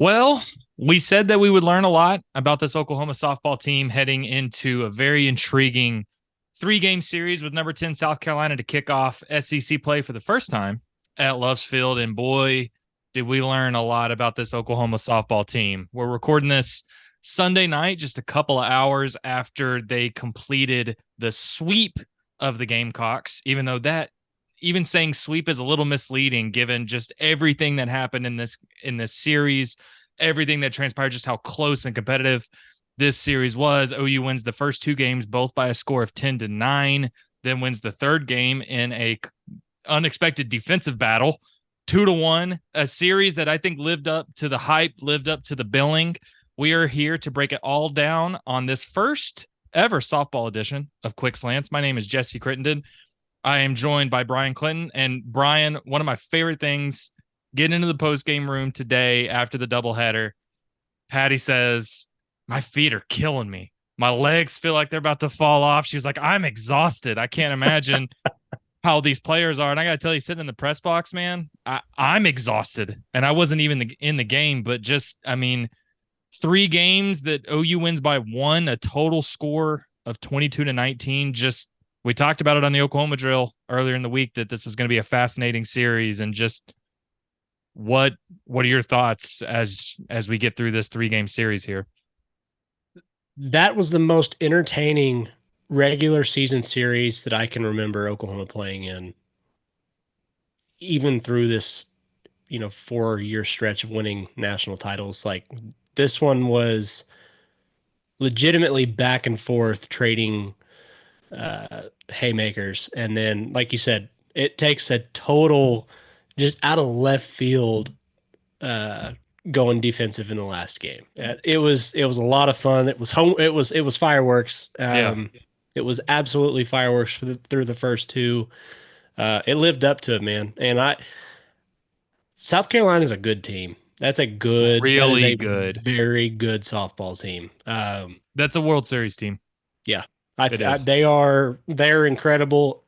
Well, we said that we would learn a lot about this Oklahoma softball team heading into a very intriguing three-game series with number 10 South Carolina to kick off SEC play for the first time at Love's Field. And boy, did we learn a lot about this Oklahoma softball team. We're recording this Sunday night, just a couple of hours after they completed the sweep of the Gamecocks, even saying sweep is a little misleading given just everything that happened in this series, everything that transpired, just how close and competitive this series was. OU wins the first two games both by a score of 10-9, then wins the third game in a unexpected defensive battle, 2-1, a series that I think lived up to the hype, lived up to the billing. We are here to break it all down on this first ever softball edition of Quick Slants. My name is Jesse Crittenden. I am joined by Brian Clinton. And Brian, one of my favorite things, getting into the post-game room today after the doubleheader, Patty says, my feet are killing me. My legs feel like they're about to fall off. She was like, I'm exhausted. I can't imagine how these players are. And I got to tell you, sitting in the press box, man, I'm exhausted. And I wasn't even in the game, but just, I mean, 3 games that OU wins by one, a total score of 22-19. Just, we talked about it on the Oklahoma drill earlier in the week that this was going to be a fascinating series. And just what are your thoughts as we get through this 3-game series here? That was the most entertaining regular season series that I can remember Oklahoma playing in, even through this, 4-year stretch of winning national titles. Like, this one was legitimately back and forth trading haymakers. And then, like you said, it takes a total just out of left field uh, going defensive in the last game. It was a lot of fun. It was fireworks. Yeah. It was absolutely fireworks through the first two. It lived up to it, man. And South Carolina is a good team. That is Really a good. very good softball team. That's a World Series team. Yeah, It is. they're incredible.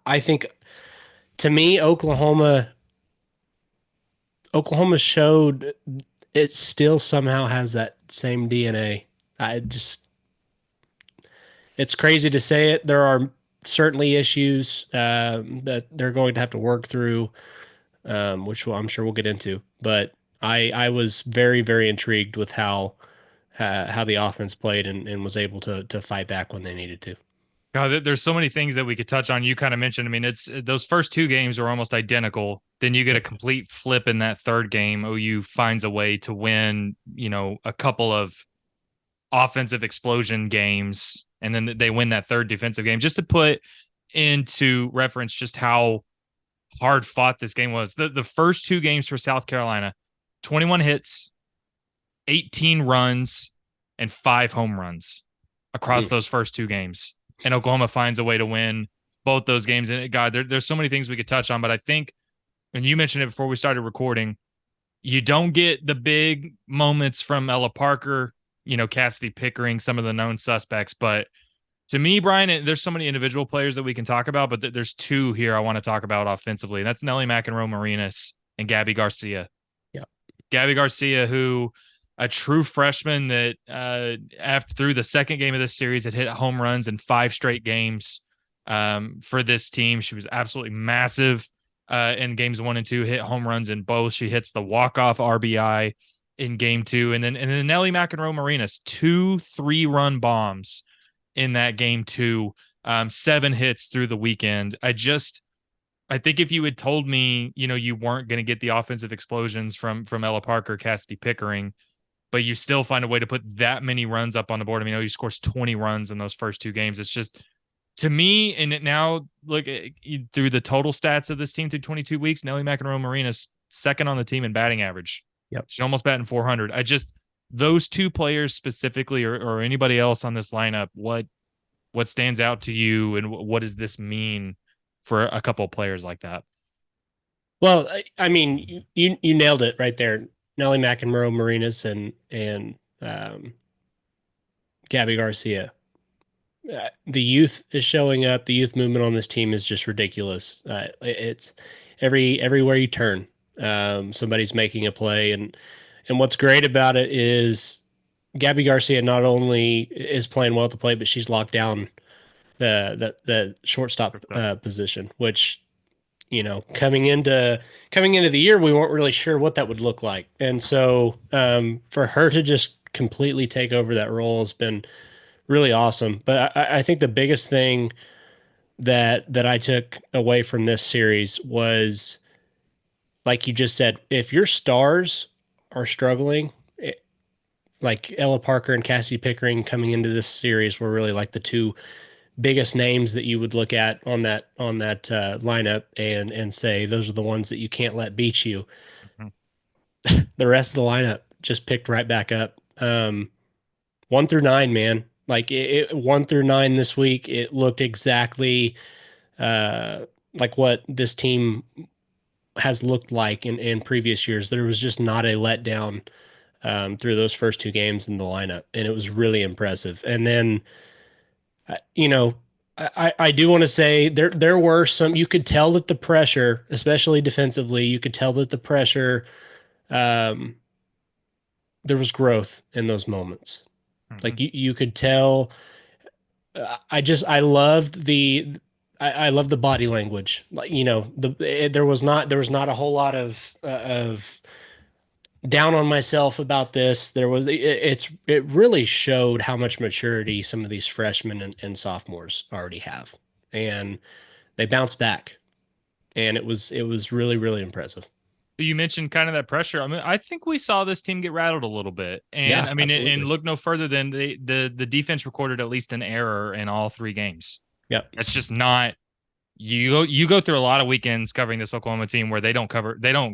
I think, to me, Oklahoma showed it still somehow has that same DNA. I just It's crazy to say it. There are certainly issues that they're going to have to work through, which I'm sure we'll get into. But I was very, very intrigued with how the offense played and was able to fight back when they needed to. God, there's so many things that we could touch on. You kind of mentioned, I mean, it's those first 2 games are almost identical. Then you get a Yep. complete flip in that third game. OU finds a way to win, a couple of offensive explosion games, and then they win that third defensive game. Just to put into reference just how hard fought this game was. The first 2 games for South Carolina, 21 hits, 18 runs, and 5 home runs across Mm. those first 2 games. And Oklahoma finds a way to win both those games. And God, there's so many things we could touch on, but I think, and you mentioned it before we started recording, you don't get the big moments from Ella Parker, Cassidy Pickering, some of the known suspects. But to me, Brian, there's so many individual players that we can talk about, but there's 2 here I want to talk about offensively. And that's Nelly McEnroe Marinas and Gabby Garcia. Yeah. Gabby Garcia, who a true freshman that after through the second game of this series had hit home runs in 5 straight games for this team. She was absolutely massive in games 1 and 2, hit home runs in both. She hits the walk-off RBI in game 2. And then Nelly McEnroe Marinas, 2 3-run bombs in that game 2, 7 hits through the weekend. I think if you had told me, you weren't going to get the offensive explosions from Ella Parker, Cassidy Pickering, but you still find a way to put that many runs up on the board. I mean, he scores 20 runs in those first 2 games. It's just, to me, and it now look through the total stats of this team through 22 weeks, Nelly McEnroe Marina's second on the team in batting average. Yep. She's almost batting 400. Those 2 players specifically, or anybody else on this lineup, what stands out to you, and what does this mean for a couple of players like that? Well, I mean, you nailed it right there. Nelly McEnroe Marinas and Gabby Garcia. The youth is showing up. The youth movement on this team is just ridiculous. It's everywhere you turn, somebody's making a play. And And what's great about it is Gabby Garcia not only is playing well at the plate, but she's locked down the shortstop position, which coming into the year we weren't really sure what that would look like, and so for her to just completely take over that role has been really awesome. But I think the biggest thing that I took away from this series was, like you just said, if your stars are struggling, like Ella Parker and Cassie Pickering coming into this series were really like the two biggest names that you would look at on that lineup and say those are the ones that you can't let beat you. Mhm. The rest of the lineup just picked right back up. 1 through 9, man. Like 1 through 9 this week, it looked exactly uh, like what this team has looked like in previous years. There was just not a letdown through those first two games in the lineup, and it was really impressive. And then, you know, I do want to say there were some, you could tell that the pressure, especially defensively, you could tell that the pressure, um, there was growth in those moments. Like Mhm. you could tell. I loved I love the body language. Like there was not a whole lot of down on myself about this. It really showed how much maturity some of these freshmen and sophomores already have, and they bounced back, and it was really really impressive. You mentioned kind of that pressure. I mean, I think we saw this team get rattled a little bit, and Yeah, I mean, and absolutely. look no further than the defense recorded at least an error in all three games. Yep. That's just not you go through a lot of weekends covering this Oklahoma team where they don't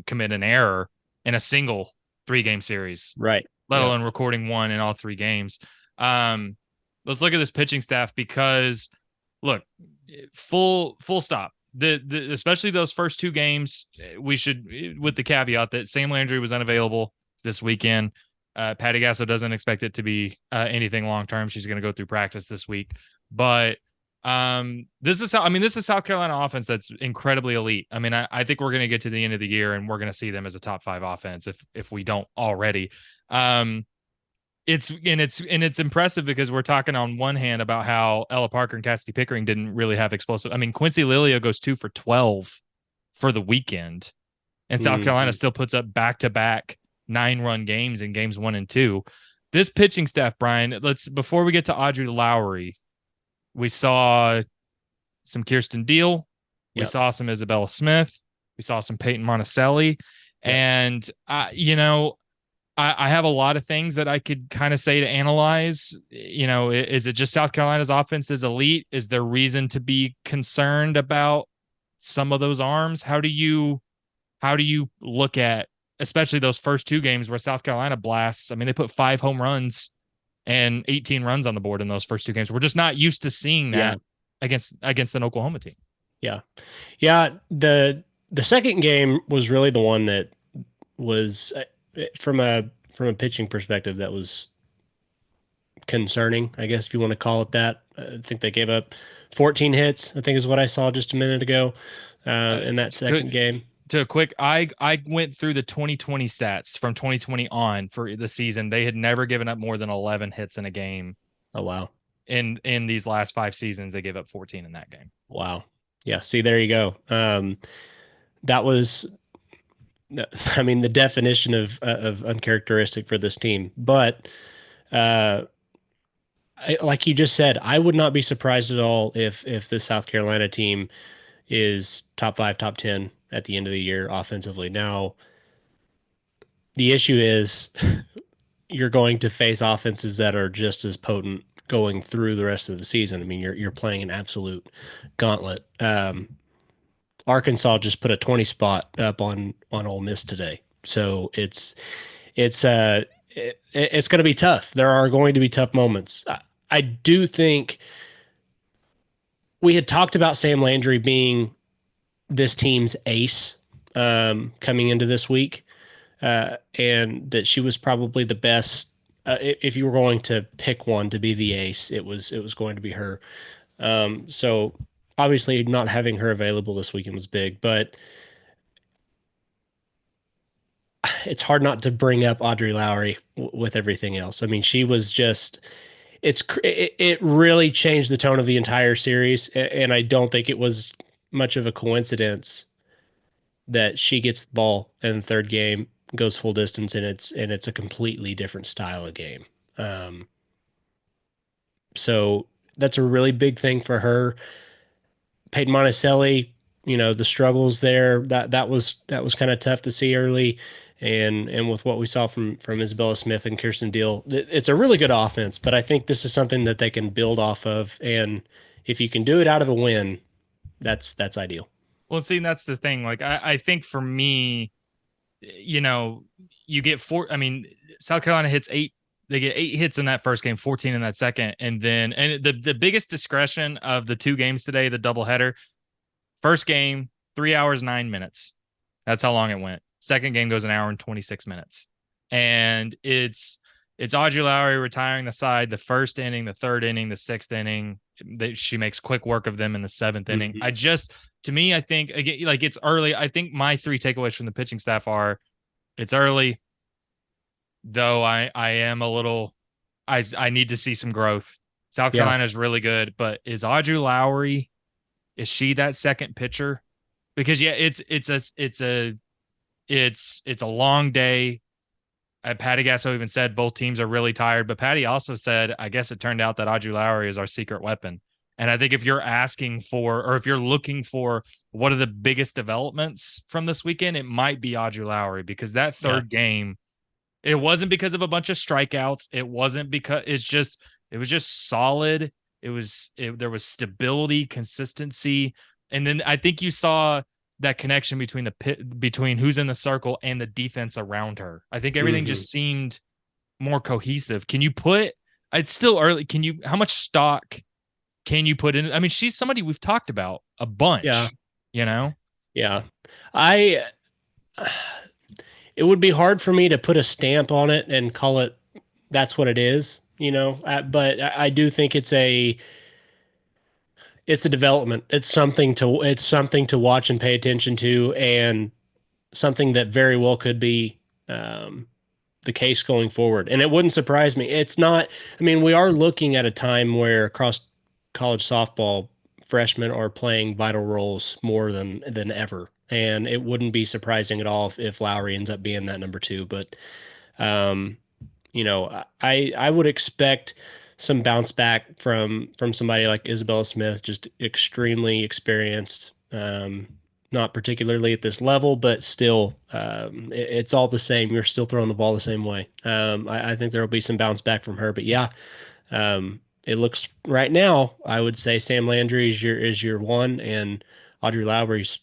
commit an error in a single 3 game series, Right. let Yep. alone recording one in all 3 games. Um, let's look at this pitching staff because look, full stop. The especially those first 2 games, we should, with the caveat that Sam Landry was unavailable this weekend. Patty Gasso doesn't expect it to be anything long term. She's going to go through practice this week, but this is South Carolina offense that's incredibly elite. I mean, I think we're going to get to the end of the year and we're going to see them as a top 5 offense if we don't already. Um, it's impressive because we're talking on one hand about how Ella Parker and Cassidy Pickering didn't really have explosive. I mean, Quincy Lilio goes 2 for 12 for the weekend, and South Carolina Mhm. still puts up back-to-back 9-run games in games 1 and 2. This pitching staff, Brian, let's before we get to Audrey Lowry, we saw some Kirsten Deal, we Yep. saw some Isabella Smith, we saw some Peyton Monticelli, Yep. and I have a lot of things that I could kind of say to analyze. Is it just South Carolina's offense is elite? Is there reason to be concerned about some of those arms? How do you look at especially those first 2 games where South Carolina blasts? I mean, they put 5 home runs and 18 runs on the board in those first 2 games. We're just not used to seeing Yeah. that against an Oklahoma team. Yeah. Yeah. The second game was really the one that was from a pitching perspective that was concerning, I guess if you want to call it that. I think they gave up 14 hits, I think is what I saw just a minute ago Uh, in that second could game. to a quick I went through the 2020 stats from 2020 on for the season. They had never given up more than 11 hits in a game Oh wow. in these last 5 seasons. They gave up 14 in that game. Wow. Yeah, see there you go. That was I mean the definition of uncharacteristic for this team. But uh like you just said, I would not be surprised at all if the South Carolina team is top 5, top 10 at the end of the year offensively. Now, the issue is you're going to face offenses that are just as potent going through the rest of the season. I mean, you're playing an absolute gauntlet. Arkansas just put a 20 spot up on Ole Miss today, so it's going to be tough. There are going to be tough moments. I do think we had talked about Sam Landry being this team's ace coming into this week, and that she was probably the best. If you were going to pick one to be the ace, it was going to be her. So obviously, not having her available this weekend was big, but it's hard not to bring up Audrey Lowry with everything else. I mean, she was just it really changed the tone of the entire series, and I don't think it was much of a coincidence that she gets the ball in the third game, goes full distance, and it's a completely different style of game. Um, so that's a really big thing for her. Peyton Monticelli, the struggles there, that was kind of tough to see early. And with what we saw from Isabella Smith and Kirsten Deal, it's a really good offense. But I think this is something that they can build off of, and if you can do it out of a win, that's ideal. Well, see, that's the thing. Like, I think for me, you get four. I mean, South Carolina hits eight. They get 8 hits in that first game, 14 in that second, and the biggest discretion of the two games today, the doubleheader. First game, 3 hours 9 minutes. That's how long it went. Second game goes an hour and 26 minutes, and it's Audrey Lowry retiring the side, the first inning, the third inning, the sixth inning. She makes quick work of them in the seventh inning. To me, I think again, like it's early. I think my three takeaways from the pitching staff are it's early, though I am a little, I need to see some growth. South Yeah, Carolina is really good, but is Audrey Lowry, is she that second pitcher? Because yeah, it's a long day. Patty Gasso even said both teams are really tired, but Patty also said, I guess it turned out that Audrey Lowry is our secret weapon. And I think if you're asking for, or if you're looking for what are the biggest developments from this weekend, it might be Audrey Lowry, because that yeah, third game, it wasn't because of a bunch of strikeouts. It wasn't because it was just solid. There was stability, consistency. And then I think you saw that connection between between who's in the circle and the defense around her. I think everything hmm just seemed more cohesive. Can you put, it's still early. How much stock can you put in? I mean, she's somebody we've talked about a yeah, bunch, you know? yeah. I it would be hard for me to put a stamp on it and call it that's what it is, but I do think it's a development. It's something to watch and pay attention to, and something that very well could be um, the case going forward. And it wouldn't surprise me. It's not. I mean, we are looking at a time where across college softball, freshmen are playing vital roles more than ever. And it wouldn't be surprising at all if Lowry ends up being that number two. But um, I would expect some bounce back from somebody like Isabella Smith, just extremely experienced. Not particularly at this level, but still, it's all the same. You're still throwing the ball the same way. I think there will be some bounce back from her, but yeah, it looks right now. I would say Sam Landry is your one, and Audrey Lowry's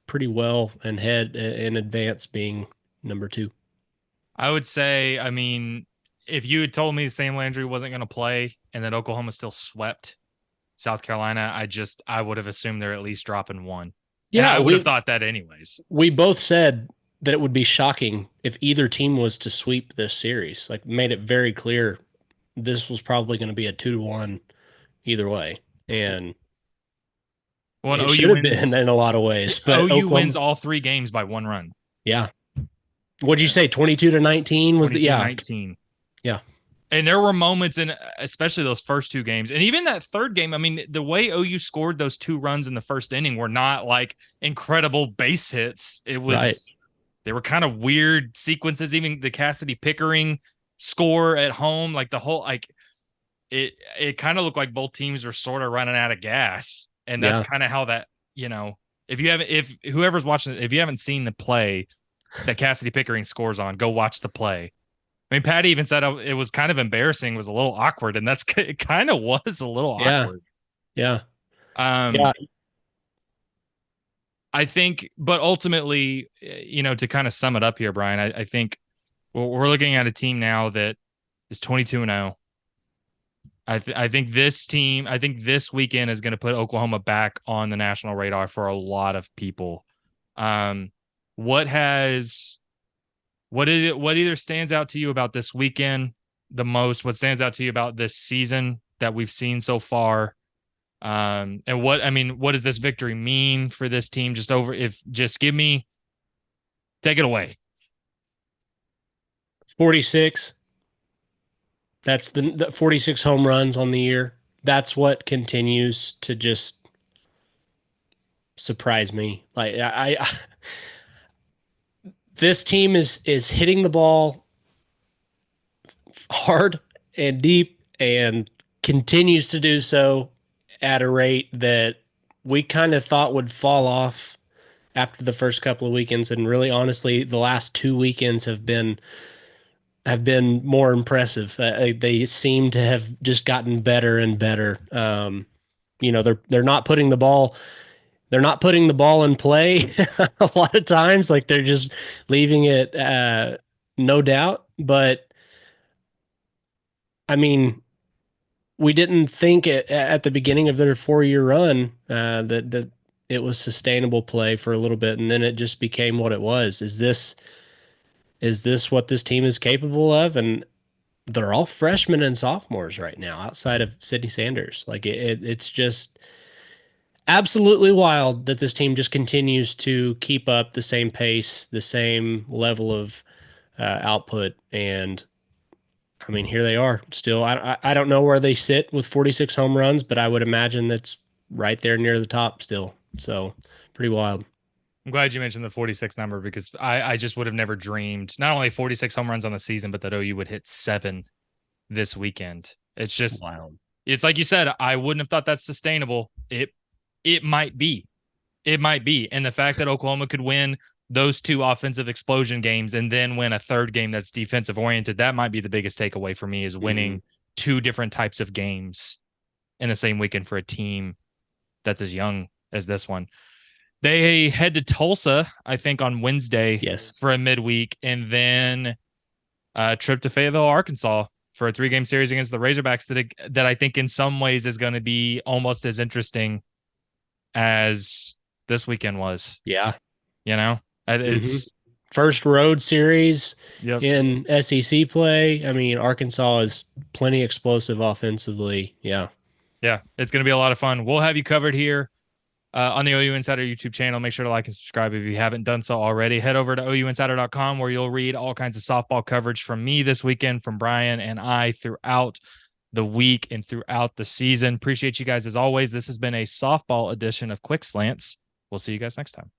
pretty well and head in advance being number two. I would say, I mean, if you had told me Sam Landry wasn't going to play and that Oklahoma still swept South Carolina, I would have assumed they're at least dropping one. And Yeah, I would have we thought that anyways. we both said that it would be shocking if either team was to sweep this series. Like made it very clear this was probably going to be a 2-1 either way. And Well, it OU should have been wins. in a lot of ways. But OU Oklahoma, wins all 3 games by 1 run. yeah. What'd you say? 22-19 was the 22 yeah. 19. Yeah. And there were moments in, especially those first 2 games, and even that third game. I mean, the way OU scored those 2 runs in the first inning were not like incredible base hits. Right. They were kind of weird sequences. Even the Cassidy Pickering score at home, like the whole, like it kind of looked like both teams were sort of running out of gas. And that's Yeah. kind of how that, if whoever's watching it, if you haven't seen the play that Cassidy Pickering scores on, go watch the play. I mean, Patty even said it was kind of embarrassing, was a little awkward, and it kind of was a little Yeah. awkward. Yeah. Um, Yeah. I think, but ultimately, to kind of sum it up here, Brian, I think we're looking at a team now that is 22-0. I think this weekend is going to put Oklahoma back on the national radar for a lot of people. Um, what has what either stands out to you about this weekend the most? What stands out to you about this season that we've seen so far? And what does this victory mean for this team? Just give me, take it away. 46. That's the 46 home runs on the year. That's what continues to just surprise me. Like this team is hitting the ball hard and deep and continues to do so at a rate that we kind of thought would fall off after the first couple of weekends. And really, honestly, the last 2 weekends have been more impressive. They seem to have just gotten better and better. They're not putting the ball in play a lot of times. Like they're just leaving it, no doubt. But I mean, we didn't think at the beginning of their 4-year run that it was sustainable play for a little bit, and then it just became what it was. Is this what this team is capable of? And they're all freshmen and sophomores right now, outside of Sidney Sanders. Like it's just absolutely wild that this team just continues to keep up the same pace, the same level of output. And I mean, here they are still. I don't know where they sit with 46 home runs, but I would imagine that's right there near the top still. So pretty wild. I'm glad you mentioned the 46 number because I just would have never dreamed not only 46 home runs on the season, but that OU would hit 7 this weekend. It's just Wild. It's like you said, I wouldn't have thought that's sustainable. It might be. It might be. And the fact that Oklahoma could win those 2 offensive explosion games and then win a third game that's defensive oriented, that might be the biggest takeaway for me is winning 2 different types of games in the same weekend for a team that's as young as this one. They head to Tulsa, I think, on Wednesday for a midweek, and then a trip to Fayetteville, Arkansas for a 3-game series against the Razorbacks that I think in some ways is going to be almost as interesting as this weekend was. Yeah. It's first road series in SEC play. I mean, Arkansas is plenty explosive offensively. Yeah. Yeah. It's going to be a lot of fun. We'll have you covered here on the OU Insider YouTube channel. Make sure to like and subscribe if you haven't done so already. Head over to OUinsider.com where you'll read all kinds of softball coverage from me this weekend, from Brian and I throughout the week and throughout the season. Appreciate you guys as always. This has been a softball edition of Quick Slants. We'll see you guys next time.